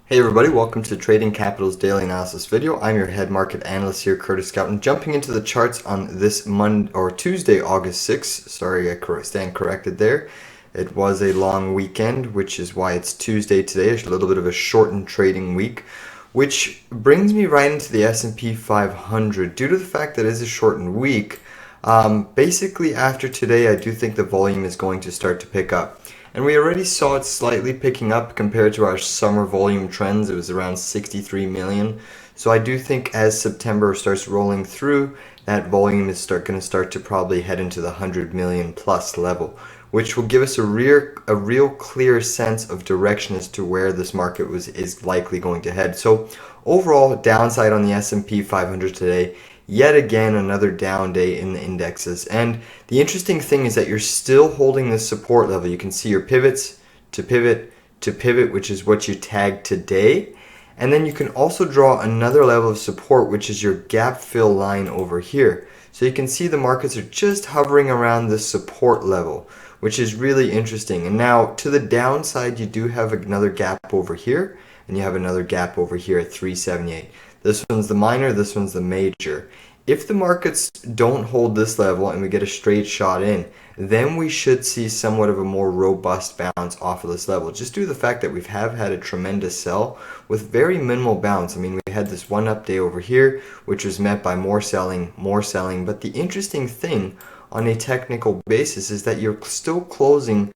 Hey everybody, welcome to Trading Capital's daily analysis video. I'm your head market analyst here, Curtis Scouten. Jumping into the charts on this Tuesday, August 6th. Sorry, I stand corrected there. It was a long weekend, which is why it's Tuesday today, a little bit of a shortened trading week, which brings me right into the S&P 500. Due to the fact that it is a shortened week, basically after today, I do think the volume is going to start to pick up. And we already saw it slightly picking up compared to our summer volume trends. It was around 63 million. So I do think as September starts rolling through, that volume is going to start to probably head into the 100 million plus level, which will give us a real clear sense of direction as to where this market is likely going to head. So overall, downside on the S&P 500 today. Yet again, another down day in the indexes. And the interesting thing is that you're still holding this support level. You can see your pivots to pivot to pivot, which is what you tagged today. And then you can also draw another level of support, which is your gap fill line over here. So you can see the markets are just hovering around this support level, which is really interesting. And now to the downside, you do have another gap over here, and you have another gap over here at 378. This one's the minor, this one's the major. If the markets don't hold this level and we get a straight shot in, then we should see somewhat of a more robust bounce off of this level. Just due to the fact that we have had a tremendous sell with very minimal bounce. I mean, we had this one up day over here, which was met by more selling. But the interesting thing on a technical basis is that you're still closing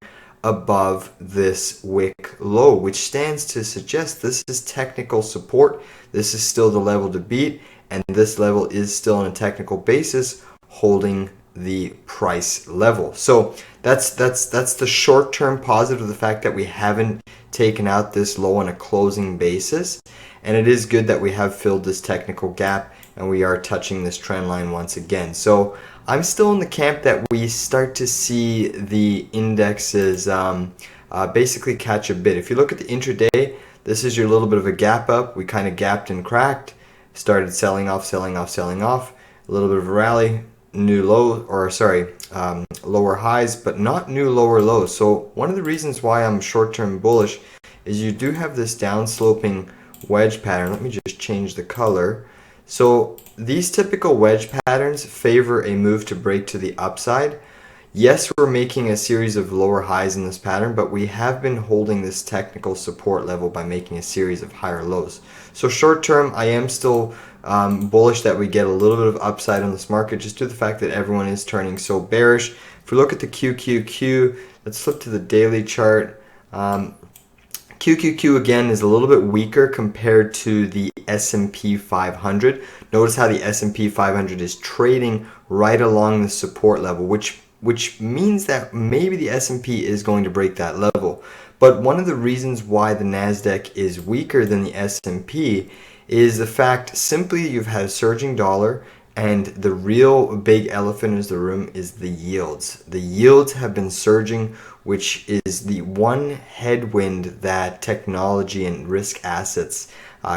above this wick low, which stands to suggest this is technical support. This is still the level to beat, and this level is still on a technical basis holding the price level. So that's the short-term positive of the fact that we haven't taken out this low on a closing basis, and it is good that we have filled this technical gap and we are touching this trend line once again. So I'm still in the camp that we start to see the indexes basically catch a bid. If you look at the intraday, this is your little bit of a gap up. We kind of gapped and cracked, started selling off, a little bit of a rally, new low, or sorry, lower highs, but not new lower lows. So one of the reasons why I'm short-term bullish is you do have this downsloping wedge pattern. Let me just change the color. So these typical wedge patterns favor a move to break to the upside. Yes, we're making a series of lower highs in this pattern, but we have been holding this technical support level by making a series of higher lows. So short term, I am still bullish that we get a little bit of upside on this market just due to the fact that everyone is turning so bearish. If we look at the QQQ, let's flip to the daily chart. QQQ again is a little bit weaker compared to the S&P 500. Notice how the S&P 500 is trading right along the support level, which means that maybe the S&P is going to break that level. But one of the reasons why the Nasdaq is weaker than the S&P is the fact simply you've had a surging dollar, and the real big elephant in the room is the yields. The yields have been surging, which is the one headwind that technology and risk assets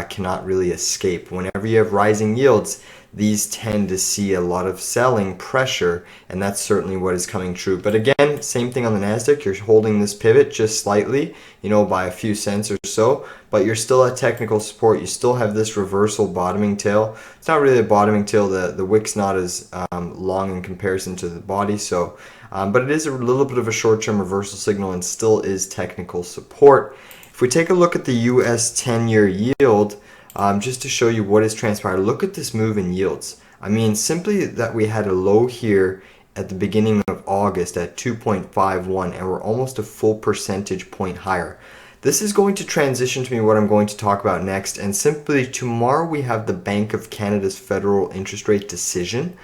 cannot really escape. Whenever you have rising yields, these tend to see a lot of selling pressure, and that's certainly what is coming true. But again, same thing on the Nasdaq. You're holding this pivot just slightly, by a few cents or so, but you're still at technical support. You still have this reversal bottoming tail. It's not really a bottoming tail. The wick's not as long in comparison to the body, so but it is a little bit of a short-term reversal signal and still is technical support. If we take a look at the US 10-year yield, just to show you what has transpired, look at this move in yields. I mean, simply that we had a low here at the beginning of August at 2.51, and we're almost a full percentage point higher. This is going to transition to me what I'm going to talk about next, and simply tomorrow we have the Bank of Canada's federal interest rate decision.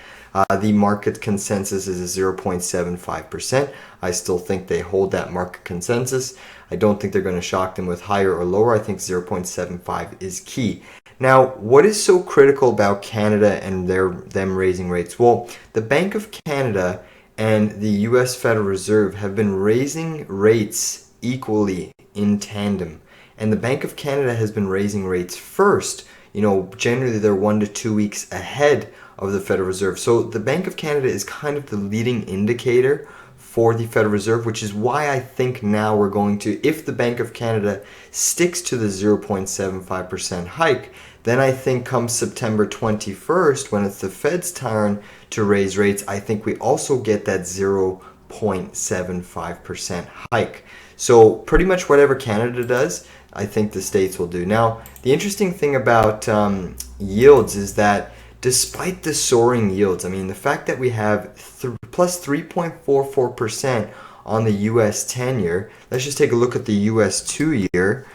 The market consensus is a 0.75%. I still think they hold that market consensus. I don't think they're going to shock them with higher or lower. I think 0.75 is key. Now, what is so critical about Canada and them raising rates? Well, the Bank of Canada and the US Federal Reserve have been raising rates equally in tandem. And the Bank of Canada has been raising rates first. Generally they're 1 to 2 weeks ahead of the Federal Reserve. So the Bank of Canada is kind of the leading indicator for the Federal Reserve, which is why I think now we're going to, if the Bank of Canada sticks to the 0.75% hike, then I think come September 21st, when it's the Fed's turn to raise rates, I think we also get that 0.75% hike. So pretty much whatever Canada does, I think the States will do. Now, the interesting thing about yields is that despite the soaring yields, I mean, the fact that we have plus 3.44% on the US 10-year, let's just take a look at the US 2-year.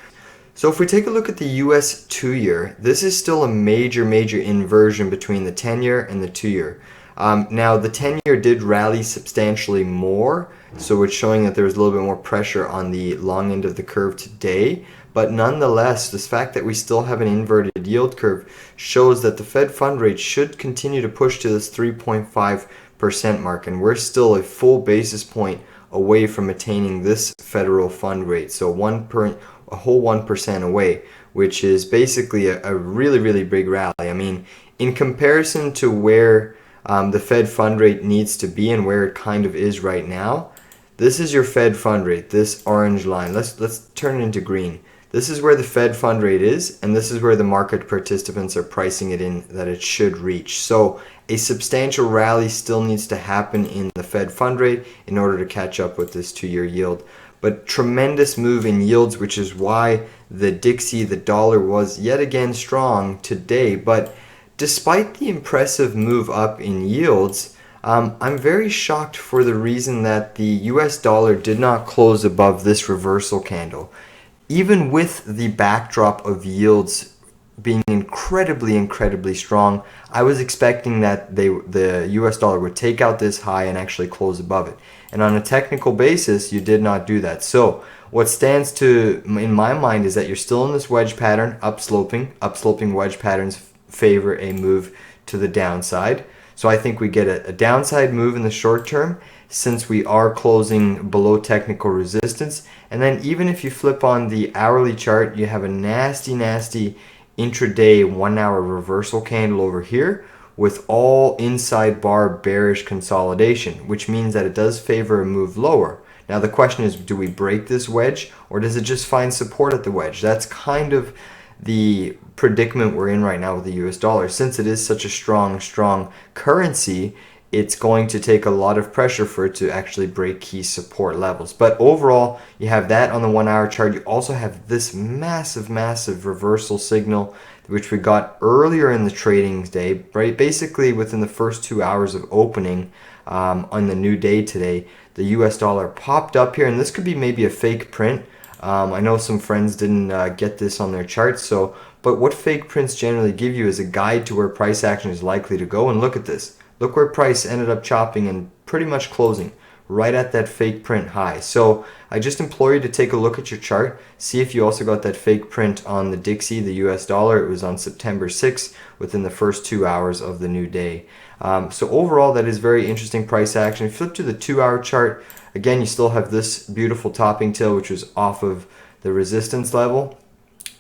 So if we take a look at the US 2-year, this is still a major inversion between the 10-year and the 2-year. Now, the 10-year did rally substantially more, so it's showing that there was a little bit more pressure on the long end of the curve today. But nonetheless, this fact that we still have an inverted yield curve shows that the Fed fund rate should continue to push to this 3.5% mark, and we're still a full basis point away from attaining this federal fund rate. So a whole 1% away, which is basically a really big rally. I mean, in comparison to where the Fed fund rate needs to be and where it kind of is right now, this is your Fed fund rate, this orange line. Let's turn it into green. This is where the Fed fund rate is, and this is where the market participants are pricing it in that it should reach. So a substantial rally still needs to happen in the Fed fund rate in order to catch up with this 2-year yield. But tremendous move in yields, which is why the Dixie, the dollar, was yet again strong today. But despite the impressive move up in yields, I'm very shocked for the reason that the US dollar did not close above this reversal candle. Even with the backdrop of yields being incredibly strong, I was expecting that the US dollar would take out this high and actually close above it. And on a technical basis, you did not do that. So what stands to, in my mind, is that you're still in this wedge pattern, upsloping wedge patterns favor a move to the downside. So I think we get a downside move in the short term, since we are closing below technical resistance. And then even if you flip on the hourly chart, you have a nasty intraday 1-hour reversal candle over here with all inside bar bearish consolidation, which means that it does favor a move lower. Now the question is, do we break this wedge, or does it just find support at the wedge? That's kind of the predicament we're in right now with the US dollar. Since it is such a strong currency, it's going to take a lot of pressure for it to actually break key support levels. But overall, you have that on the 1-hour chart. You also have this massive reversal signal, which we got earlier in the trading day, right? Basically within the first 2 hours of opening on the new day today, the US dollar popped up here, and this could be maybe a fake print. I know some friends didn't get this on their charts, but what fake prints generally give you is a guide to where price action is likely to go. And look at this. Look where price ended up chopping and pretty much closing right at that fake print high. So I just implore you to take a look at your chart, see if you also got that fake print on the Dixie, the US dollar. It was on September 6th within the first 2 hours of the new day. So overall, that is very interesting price action. If you flip to the 2-hour chart, again, you still have this beautiful topping tail, which was off of the resistance level.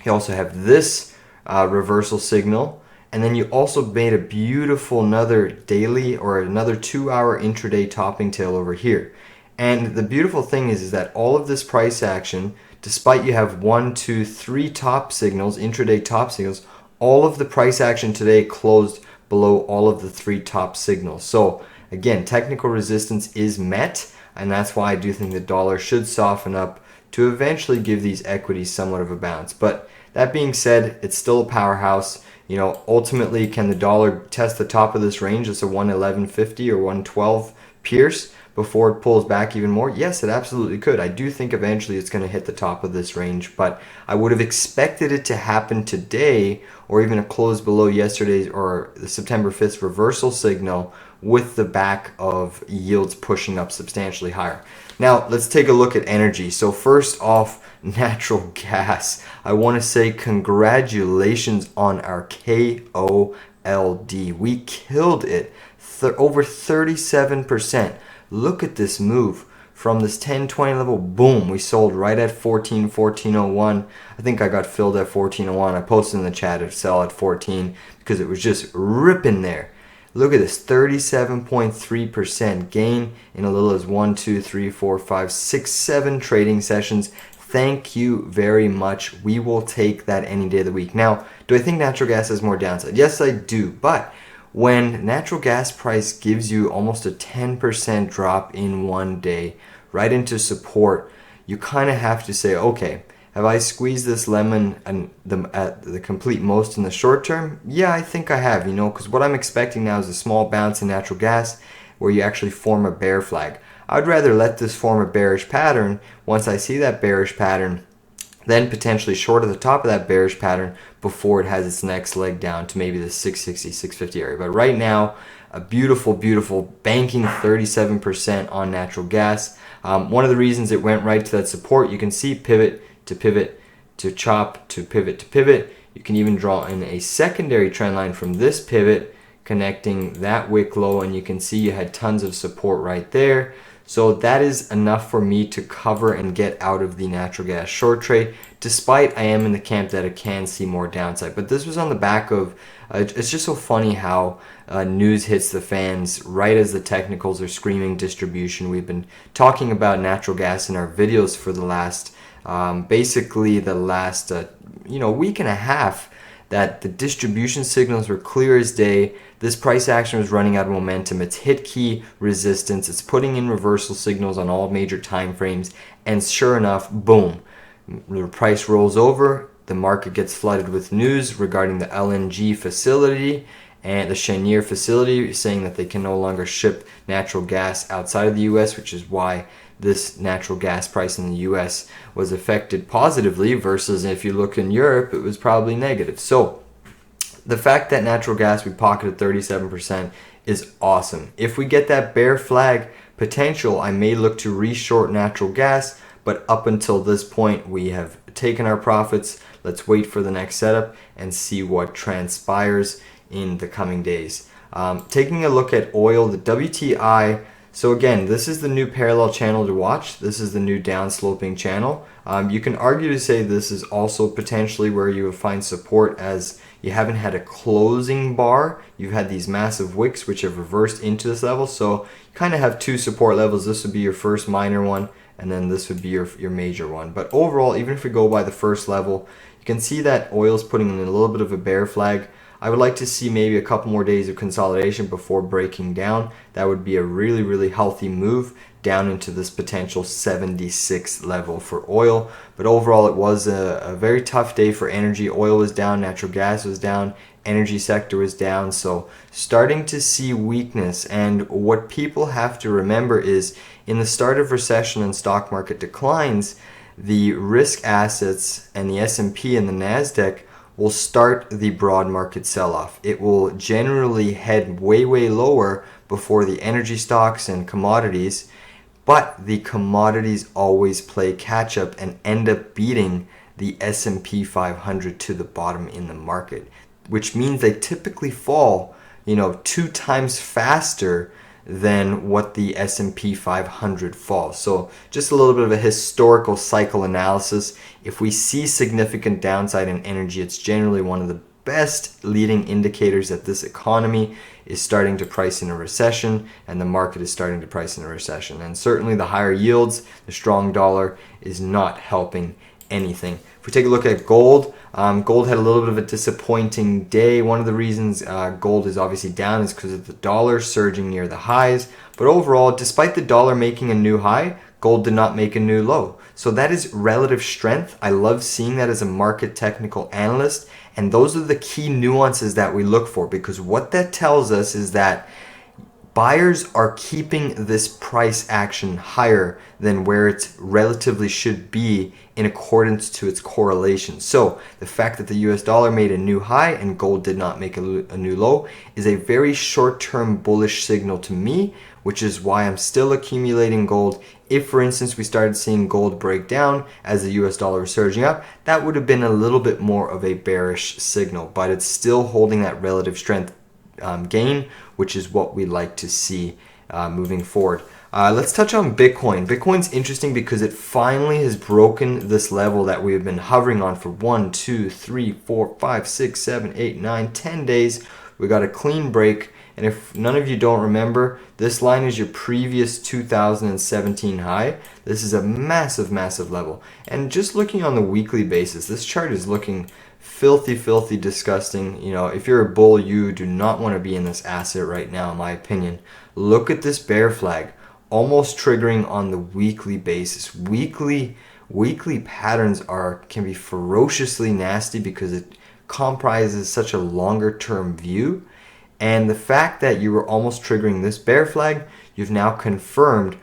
You also have this reversal signal. And then you also made a beautiful another daily or another 2-hour intraday topping tail over here. And the beautiful thing is that all of this price action, despite you have 1, 2, 3 top signals, intraday top signals, all of the price action today closed below all of the 3 top signals. So again, technical resistance is met, and that's why I do think the dollar should soften up to eventually give these equities somewhat of a bounce. But that being said, it's still a powerhouse. You know, ultimately, can the dollar test the top of this range? It's a 111.50 or 112 pierce before it pulls back even more? Yes, it absolutely could. I do think eventually it's going to hit the top of this range, but I would have expected it to happen today or even a close below yesterday's or the September 5th reversal signal with the back of yields pushing up substantially higher. Now, let's take a look at energy. So first off, natural gas. I want to say congratulations on our KOLD. We killed it. Over 37%. Look at this move. From this 10-20 level, boom, we sold right at 14.01. I think I got filled at 14.01. I posted in the chat to sell at 14 because it was just ripping there. Look at this, 37.3% gain in a little as 1, 2, 3, 4, 5, 6, 7 trading sessions. Thank you very much. We will take that any day of the week. Now, do I think natural gas has more downside? Yes, I do. But when natural gas price gives you almost a 10% drop in one day right into support, you kind of have to say, okay, have I squeezed this lemon and at the complete most in the short term? Yeah, I think I have, because what I'm expecting now is a small bounce in natural gas where you actually form a bear flag. I'd rather let this form a bearish pattern. Once I see that bearish pattern, then potentially short at the top of that bearish pattern before it has its next leg down to maybe the 660, 650 area. But right now, a beautiful, beautiful banking 37% on natural gas. One of the reasons it went right to that support, you can see pivot to chop to pivot to pivot. You can even draw in a secondary trend line from this pivot connecting that wick low, and you can see you had tons of support right there. So that is enough for me to cover and get out of the natural gas short trade, despite I am in the camp that it can see more downside. But this was on the back of, it's just so funny how news hits the fans right as the technicals are screaming distribution. We've been talking about natural gas in our videos for the last, basically the last, week and a half, that the distribution signals were clear as day. This price action was running out of momentum. It's hit key resistance. It's putting in reversal signals on all major time frames. And sure enough, boom, the price rolls over. The market gets flooded with news regarding the LNG facility and the Cheniere facility, saying that they can no longer ship natural gas outside of the US, which is why this natural gas price in the US was affected positively, versus if you look in Europe, it was probably negative. So the fact that natural gas, we pocketed 37% is awesome. If we get that bear flag potential, I may look to reshort natural gas, but up until this point, we have taken our profits. Let's wait for the next setup and see what transpires in the coming days. Taking a look at oil, the WTI. So again, this is the new parallel channel to watch. This is the new downsloping channel. You can argue to say this is also potentially where you will find support, as you haven't had a closing bar. You've had these massive wicks which have reversed into this level. So you kind of have two support levels. This would be your first minor one, and then this would be your major one. But overall, even if we go by the first level, you can see that oil's putting in a little bit of a bear flag. I would like to see maybe a couple more days of consolidation before breaking down. That would be a really, really healthy move down into this potential 76 level for oil. But overall, it was a very tough day for energy. Oil was down, natural gas was down, energy sector was down. So starting to see weakness. And what people have to remember is, in the start of recession and stock market declines, the risk assets and the S&P and the NASDAQ will start the broad market sell-off. It will generally head way, way lower before the energy stocks and commodities, but the commodities always play catch-up and end up beating the S&P 500 to the bottom in the market, which means they typically fall, 2 times faster than what the S&P 500 falls. So just a little bit of a historical cycle analysis. If we see significant downside in energy, it's generally one of the best leading indicators that this economy is starting to price in a recession, and the market is starting to price in a recession. And certainly the higher yields, the strong dollar is not helping anything. If we take a look at gold, gold had a little bit of a disappointing day. One of the reasons gold is obviously down is because of the dollar surging near the highs. But overall, despite the dollar making a new high, gold did not make a new low. So that is relative strength. I love seeing that as a market technical analyst. And those are the key nuances that we look for, because what that tells us is that buyers are keeping this price action higher than where it relatively should be in accordance to its correlation. So the fact that the US dollar made a new high and gold did not make a new low is a very short-term bullish signal to me, which is why I'm still accumulating gold. If, for instance, we started seeing gold break down as the US dollar was surging up, that would have been a little bit more of a bearish signal, but it's still holding that relative strength gain, which is what we like to see moving forward. Let's touch on Bitcoin. Bitcoin's interesting because it finally has broken this level that we have been hovering on for 1, 2, 3, 4, 5, 6, 7, 8, 9, 10 days. We got a clean break And if none of you don't remember, this line is your previous 2017 high. This is a massive, massive level. And just looking on the weekly basis, this chart is looking filthy, filthy, disgusting. You know, if you're a bull, you do not want to be in this asset right now, in my opinion. Look at this bear flag, almost triggering on the weekly basis. Weekly patterns can be ferociously nasty because it comprises such a longer term view. And the fact that you were almost triggering this bear flag, you've now confirmed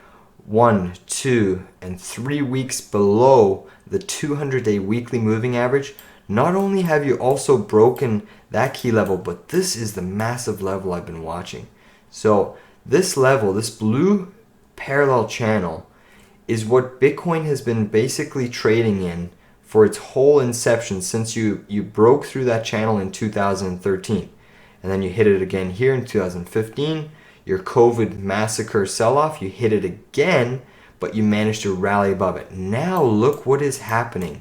1, 2, and 3 weeks below the 200-day weekly moving average. Not only have you also broken that key level, but this is the massive level I've been watching. So this level, this blue parallel channel, is what Bitcoin has been basically trading in for its whole inception since you broke through that channel in 2013. And then you hit it again here in 2015. Your COVID massacre sell-off, you hit it again, but you managed to rally above it. Now look what is happening.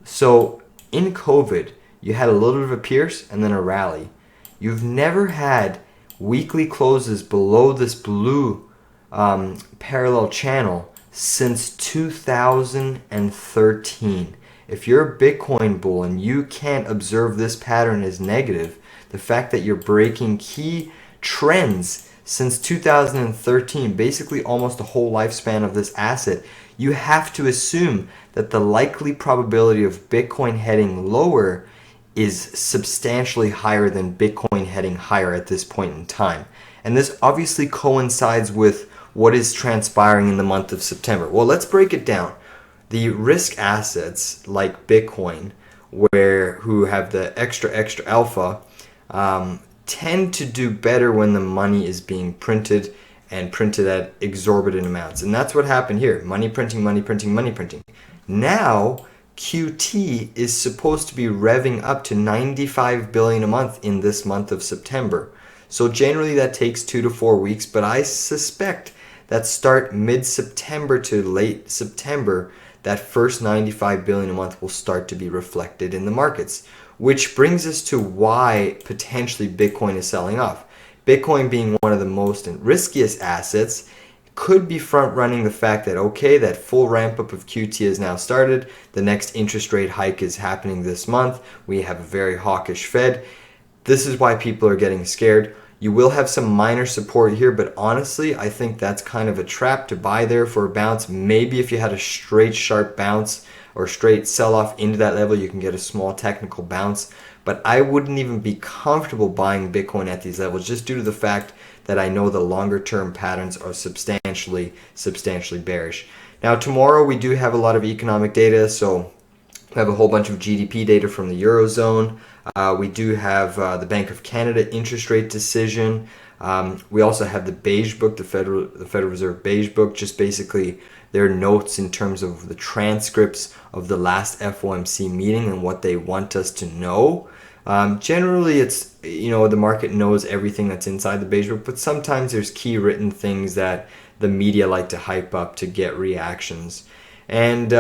So in COVID, you had a little bit of a pierce and then a rally. You've never had weekly closes below this blue parallel channel since 2013. If you're a Bitcoin bull and you can't observe this pattern as negative, the fact that you're breaking key trends since 2013, basically almost the whole lifespan of this asset, you have to assume that the likely probability of Bitcoin heading lower is substantially higher than Bitcoin heading higher at this point in time. And this obviously coincides with what is transpiring in the month of September. Well, let's break it down. The risk assets like Bitcoin, who have the extra alpha, tend to do better when the money is being printed and printed at exorbitant amounts. And that's what happened here. Money printing, money printing, money printing. Now, QT is supposed to be revving up to 95 billion a month in this month of September. So generally that takes 2 to 4 weeks, but I suspect that start mid-September to late September, that first 95 billion a month will start to be reflected in the markets. Which brings us to why potentially Bitcoin is selling off. Bitcoin being one of the most and riskiest assets could be front running the fact that, okay, that full ramp up of QT has now started. The next interest rate hike is happening this month. We have a very hawkish Fed. This is why people are getting scared. You will have some minor support here, but honestly, I think that's kind of a trap to buy there for a bounce. Maybe if you had a straight sharp bounce or straight sell-off into that level, you can get a small technical bounce. But I wouldn't even be comfortable buying Bitcoin at these levels just due to the fact that I know the longer-term patterns are substantially bearish. Now, tomorrow we do have a lot of economic data, so we have a whole bunch of GDP data from the Eurozone. We do have the Bank of Canada interest rate decision. We also have the Beige Book, the Federal Reserve Beige Book, just basically their notes in terms of the transcripts of the last FOMC meeting and what they want us to know. Generally, it's, the market knows everything that's inside the Beige Book, but sometimes there's key written things that the media like to hype up to get reactions. And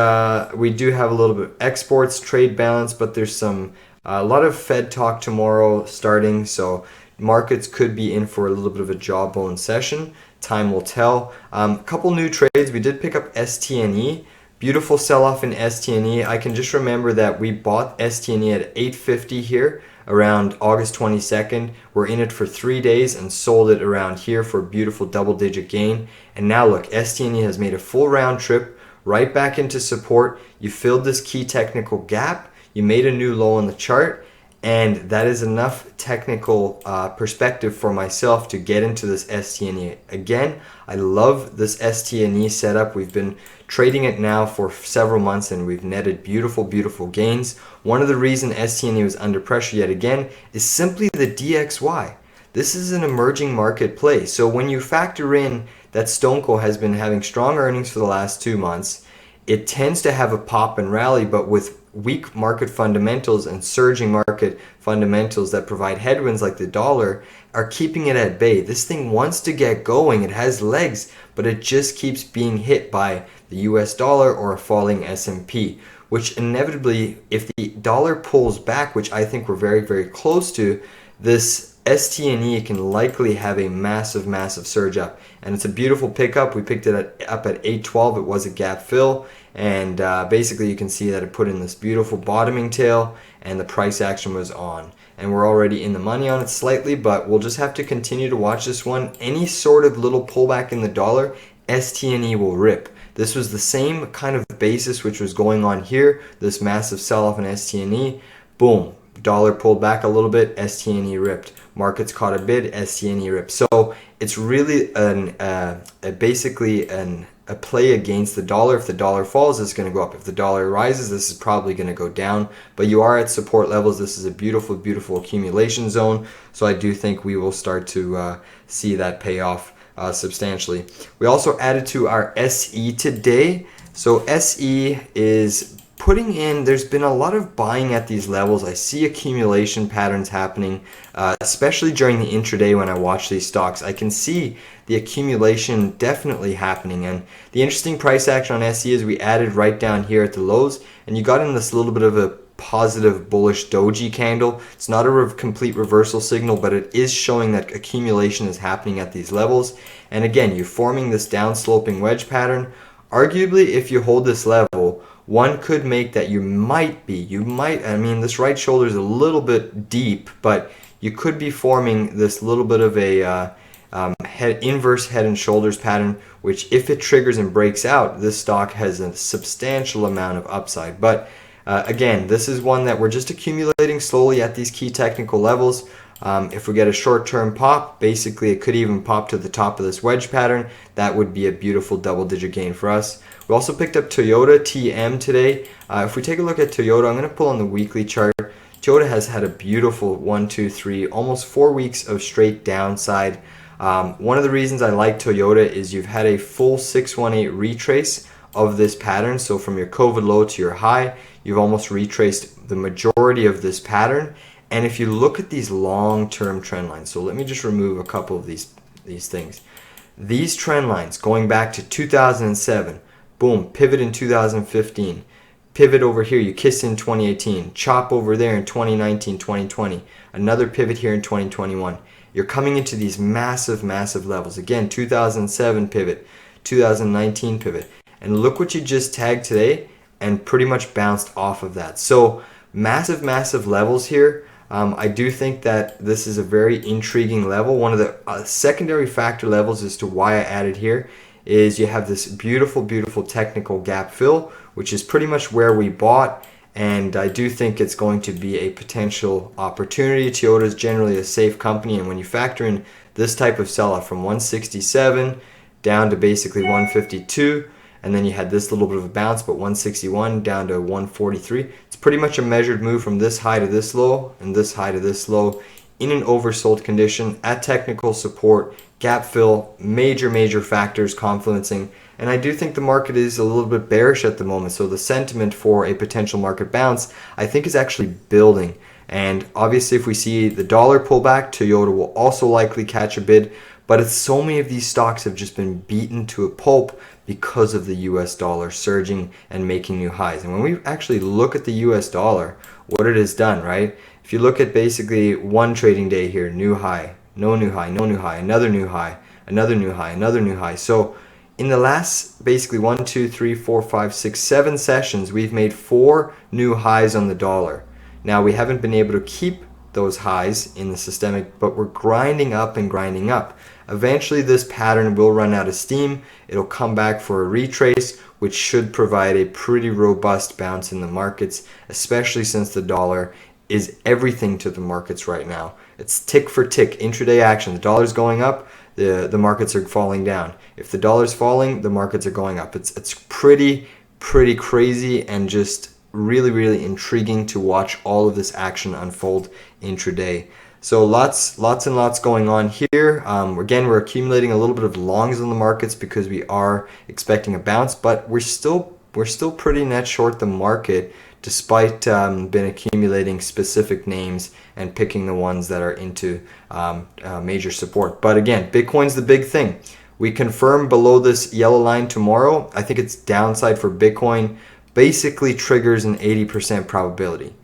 we do have a little bit of exports, trade balance, but there's a lot of Fed talk tomorrow starting, so markets could be in for a little bit of a jawbone session. Time will tell. A couple new trades. We did pick up STNE. Beautiful sell-off in STNE. I can just remember that we bought STNE at 850 here around August 22nd. We're in it for 3 days and sold it around here for a beautiful double-digit gain. And now look, STNE has made a full round trip right back into support. You filled this key technical gap. You made a new low on the chart, and that is enough technical perspective for myself to get into this STNE. Again, I love this STNE setup. We've been trading it now for several months, and we've netted beautiful, beautiful gains. One of the reasons STNE was under pressure yet again is simply the DXY. This is an emerging market play. So when you factor in that StoneCo has been having strong earnings for the last 2 months, it tends to have a pop and rally, but with weak market fundamentals and surging market fundamentals that provide headwinds like the dollar are keeping it at bay. This thing wants to get going. It has legs, but it just keeps being hit by the US dollar or a falling S&P, which inevitably, if the dollar pulls back, which I think we're very, very close to, this STNE can likely have a massive surge up, and it's a beautiful pickup. We picked it up at 812. It was a gap fill, and basically you can see that it put in this beautiful bottoming tail, and the price action was on, and we're already in the money on it slightly, but we'll just have to continue to watch this one. Any sort of little pullback in the dollar, STNE will rip. This was the same kind of basis which was going on here, this massive sell-off in STNE. Boom, dollar pulled back a little bit, STNE ripped. Markets caught a bid, STNE ripped. So it's really basically a play against the dollar. If the dollar falls, it's going to go up. If the dollar rises, this is probably going to go down. But you are at support levels. This is a beautiful accumulation zone. So I do think we will start to see that pay off substantially. We also added to our SE today. So SE is putting in, there's been a lot of buying at these levels. I see accumulation patterns happening, especially during the intraday when I watch these stocks. I can see the accumulation definitely happening, and the interesting price action on SE is we added right down here at the lows, and you got in this little bit of a positive bullish doji candle. It's not a complete reversal signal, but it is showing that accumulation is happening at these levels. And again, you're forming this down sloping wedge pattern. Arguably, if you hold this level, one could make that you might, I mean, this right shoulder is a little bit deep, but you could be forming this little bit of a inverse head and shoulders pattern, which if it triggers and breaks out, this stock has a substantial amount of upside. But again, this is one that we're just accumulating slowly at these key technical levels. If we get a short-term pop, basically it could even pop to the top of this wedge pattern. That would be a beautiful double-digit gain for us. We also picked up Toyota TM today. If we take a look at Toyota, I'm going to pull on the weekly chart. Toyota has had a beautiful 1, 2, 3, almost 4 weeks of straight downside. One of the reasons I like Toyota is you've had a full 618 retrace of this pattern. So from your COVID low to your high, you've almost retraced the majority of this pattern. And if you look at these long-term trend lines, so let me just remove a couple of these things. These trend lines going back to 2007, boom, pivot in 2015, pivot over here, you kiss in 2018, chop over there in 2019, 2020, another pivot here in 2021. You're coming into these massive levels. Again, 2007 pivot, 2019 pivot. And look what you just tagged today and pretty much bounced off of that. So massive levels here. I do think that this is a very intriguing level. One of the secondary factor levels as to why I added here is you have this beautiful technical gap fill, which is pretty much where we bought, and I do think it's going to be a potential opportunity. Toyota is generally a safe company, and when you factor in this type of sell-off from 167 down to basically 152, and then you had this little bit of a bounce, but 161 down to 143. It's pretty much a measured move from this high to this low and this high to this low in an oversold condition at technical support, gap fill, major factors confluencing. And I do think the market is a little bit bearish at the moment. So the sentiment for a potential market bounce, I think, is actually building. And obviously if we see the dollar pull back, Toyota will also likely catch a bid. But it's so many of these stocks have just been beaten to a pulp because of the US dollar surging and making new highs. And when we actually look at the US dollar, what it has done, right? If you look at basically one trading day here, new high, no new high, no new high, another new high, another new high, another new high. So in the last basically 1, 2, 3, 4, 5, 6, 7 sessions, we've made 4 new highs on the dollar. Now we haven't been able to keep those highs in the systemic, but we're grinding up and grinding up. Eventually this pattern will run out of steam. It'll come back for a retrace, which should provide a pretty robust bounce in the markets, especially since the dollar is everything to the markets right now. It's tick for tick, intraday action. The dollar's going up, the markets are falling down. If the dollar's falling, the markets are going up. It's pretty crazy and just really intriguing to watch all of this action unfold intraday. So lots and lots going on here. Again, we're accumulating a little bit of longs in the markets because we are expecting a bounce, but we're still pretty net short the market, despite been accumulating specific names and picking the ones that are into major support. But again, Bitcoin's the big thing. We confirm below this yellow line tomorrow. I think it's downside for Bitcoin basically triggers an 80% probability.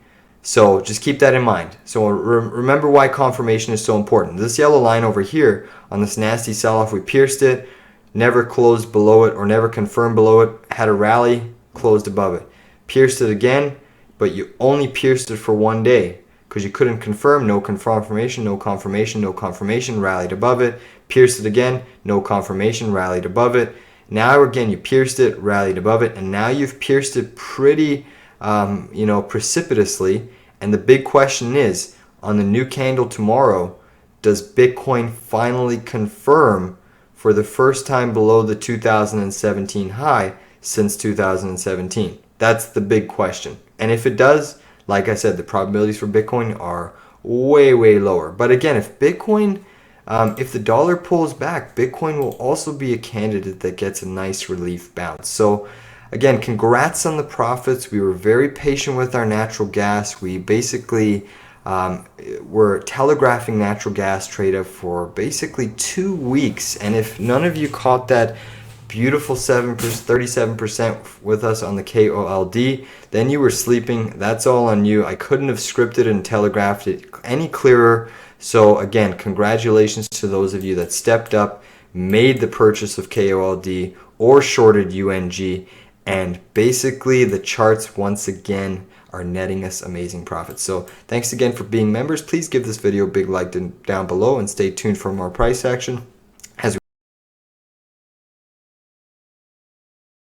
So just keep that in mind. So remember why confirmation is so important. This yellow line over here on this nasty sell-off, we pierced it, never closed below it or never confirmed below it, had a rally, closed above it. Pierced it again, but you only pierced it for one day because you couldn't confirm, no confirmation, no confirmation, no confirmation, rallied above it. Pierced it again, no confirmation, rallied above it. Now again, you pierced it, rallied above it, and now you've pierced it pretty, precipitously. And the big question is, on the new candle tomorrow, does Bitcoin finally confirm for the first time below the 2017 high since 2017? That's the big question. And if it does, like I said, the probabilities for Bitcoin are way, way lower. But again, if Bitcoin, if the dollar pulls back, Bitcoin will also be a candidate that gets a nice relief bounce. So again, congrats on the profits. We were very patient with our natural gas. We basically were telegraphing natural gas trade for basically 2 weeks. And if none of you caught that beautiful 37% with us on the KOLD, then you were sleeping. That's all on you. I couldn't have scripted and telegraphed it any clearer. So again, congratulations to those of you that stepped up, made the purchase of KOLD or shorted UNG, and basically the charts once again are netting us amazing profits. So thanks again for being members. Please give this video a big like down below and stay tuned for more price action.